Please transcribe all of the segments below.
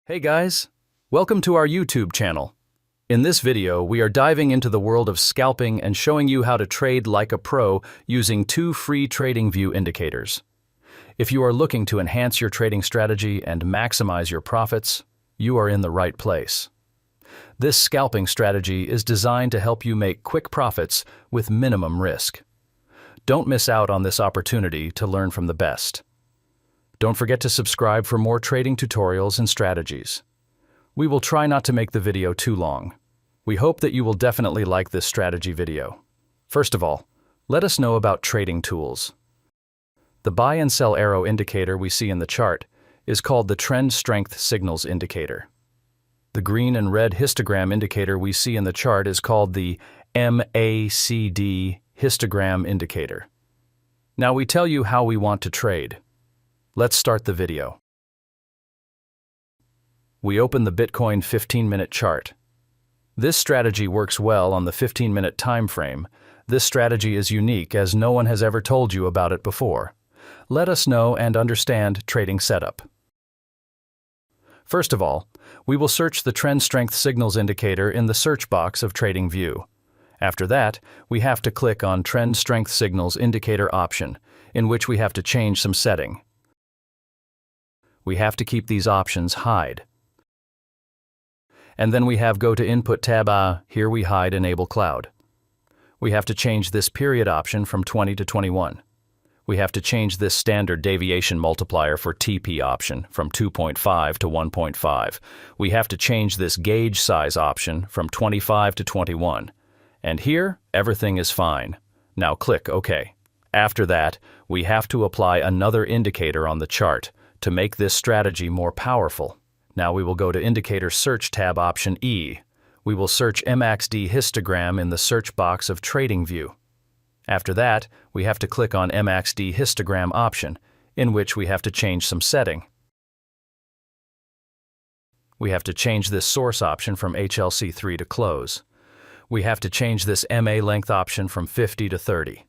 Hey guys, welcome to our YouTube channel. In this video, we are diving into the world of scalping and showing you how to trade like a pro using two free TradingView indicators. If you are looking to enhance your trading strategy and maximize your profits, you are in the right place. This scalping strategy is designed to help you make quick profits with minimum risk. Don't miss out on this opportunity to learn from the best. Don't forget to subscribe for more trading tutorials and strategies. We will try not to make the video too long. We hope that you will definitely like this strategy video. First of all, let us know about trading tools. The buy and sell arrow indicator we see in the chart is called the Trend Strength Signals Indicator. The green and red histogram indicator we see in the chart is called the MACD histogram indicator. Now we tell you how we want to trade. Let's start the video. We open the Bitcoin 15-minute chart. This strategy works well on the 15-minute time frame. This strategy is unique as no one has ever told you about it before. Let us know and understand trading setup. First of all, we will search the Trend Strength Signals indicator in the search box of TradingView. After that, we have to click on Trend Strength Signals Indicator option, in which we have to change some setting. We have to keep these options hide. And then we have go to Input tab, here we hide Enable Cloud. We have to change this period option from 20 to 21. We have to change this standard deviation multiplier for TP option from 2.5 to 1.5. We have to change this gauge size option from 25 to 21. And here, everything is fine. Now click OK. After that, we have to apply another indicator on the chart to make this strategy more powerful. Now we will go to Indicator Search tab option E. We will search MACD histogram in the search box of TradingView. After that, we have to click on MACD histogram option, in which we have to change some setting. We have to change this source option from HLC3 to close. We have to change this MA length option from 50 to 30.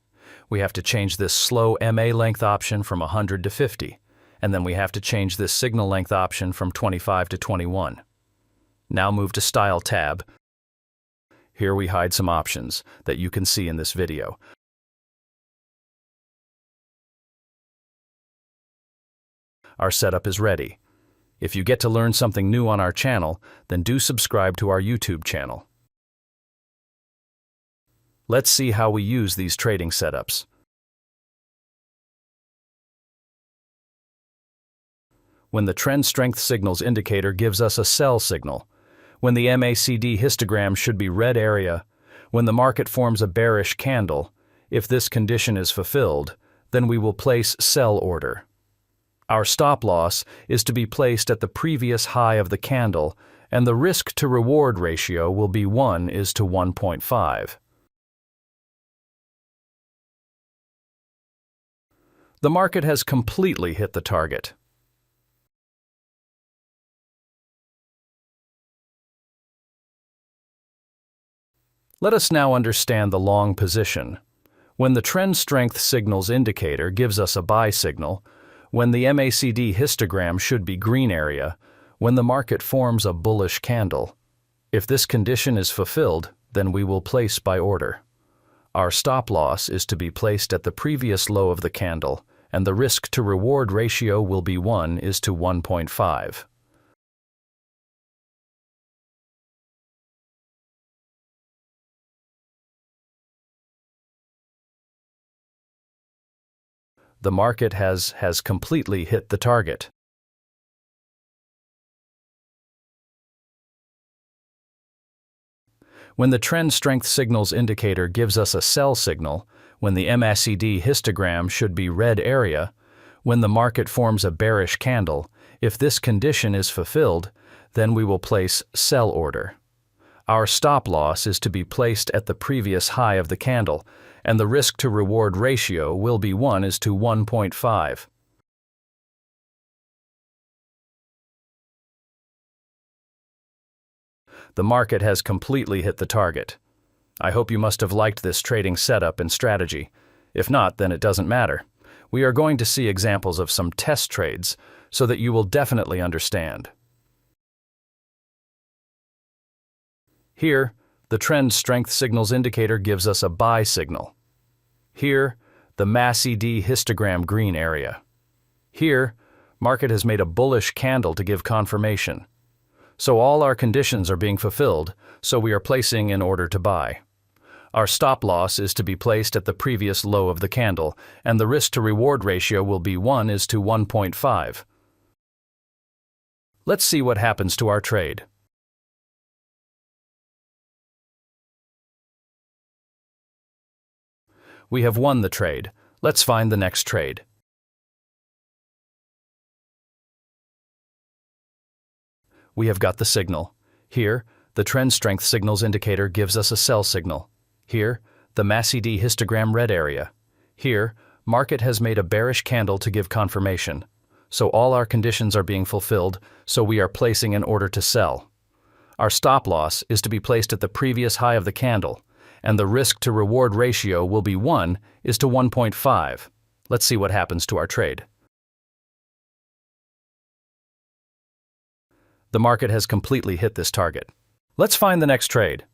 We have to change this slow MA length option from 100 to 50. And then we have to change this signal length option from 25 to 21. Now move to Style tab. Here we hide some options that you can see in this video. Our setup is ready. If you get to learn something new on our channel, then do subscribe to our YouTube channel. Let's see how we use these trading setups. When the Trend Strength Signals indicator gives us a sell signal, when the MACD histogram should be red area, when the market forms a bearish candle, if this condition is fulfilled, then we will place sell order. Our stop loss is to be placed at the previous high of the candle, and the risk to reward ratio will be 1:1.5. The market has completely hit the target. Let us now understand the long position. When the Trend Strength Signals indicator gives us a buy signal, when the MACD histogram should be green area, when the market forms a bullish candle. If this condition is fulfilled, then we will place buy order. Our stop loss is to be placed at the previous low of the candle, and the risk to reward ratio will be 1:1.5. The market has completely hit the target. When the Trend Strength Signals indicator gives us a sell signal, when the MACD histogram should be red area, when the market forms a bearish candle, if this condition is fulfilled, then we will place sell order. Our stop loss is to be placed at the previous high of the candle, and the risk to reward ratio will be 1:1.5. The market has completely hit the target. I hope you must have liked this trading setup and strategy. If not, then it doesn't matter. We are going to see examples of some test trades so that you will definitely understand. Here, the trend strength signals indicator gives us a buy signal. Here, the MACD histogram green area. Here, market has made a bullish candle to give confirmation. So all our conditions are being fulfilled, so we are placing an order to buy. Our stop loss is to be placed at the previous low of the candle, and the risk to reward ratio will be 1:1.5. Let's see what happens to our trade. We have won the trade. Let's find the next trade. We have got the signal. Here, the trend strength signals indicator gives us a sell signal. Here, the MACD histogram red area. Here, market has made a bearish candle to give confirmation. So all our conditions are being fulfilled, so we are placing an order to sell. Our stop loss is to be placed at the previous high of the candle, and the risk to reward ratio will be 1:1.5. Let's see what happens to our trade. The market has completely hit this target. Let's find the next trade.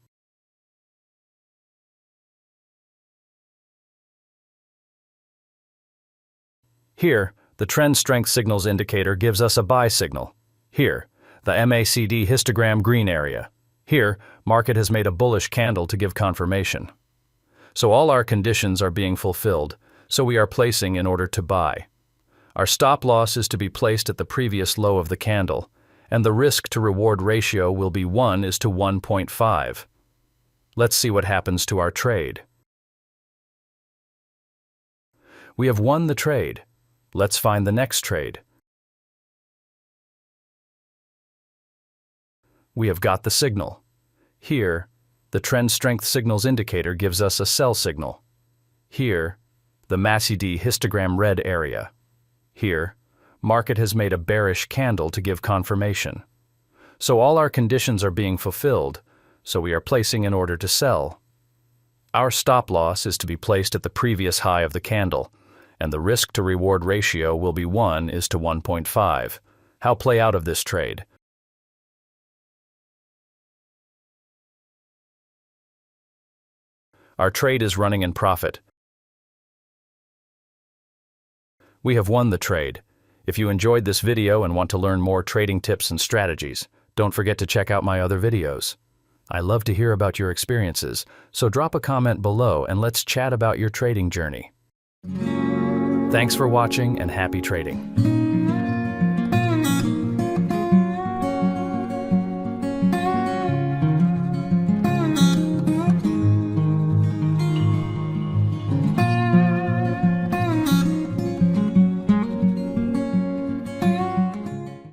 Here, the trend strength signals indicator gives us a buy signal. Here, the MACD histogram green area. Here, market has made a bullish candle to give confirmation. So all our conditions are being fulfilled, so we are placing in order to buy. Our stop loss is to be placed at the previous low of the candle, and the risk to reward ratio will be 1:1.5. Let's see what happens to our trade. We have won the trade. Let's find the next trade. We have got the signal. Here, the trend strength signals indicator gives us a sell signal. Here, the MACD histogram red area. Here, market has made a bearish candle to give confirmation. So all our conditions are being fulfilled, so we are placing an order to sell. Our stop loss is to be placed at the previous high of the candle, and the risk to reward ratio will be 1:1.5. How play out of this trade? Our trade is running in profit. We have won the trade. If you enjoyed this video and want to learn more trading tips and strategies, don't forget to check out my other videos. I love to hear about your experiences, so drop a comment below and let's chat about your trading journey. Thanks for watching and happy trading.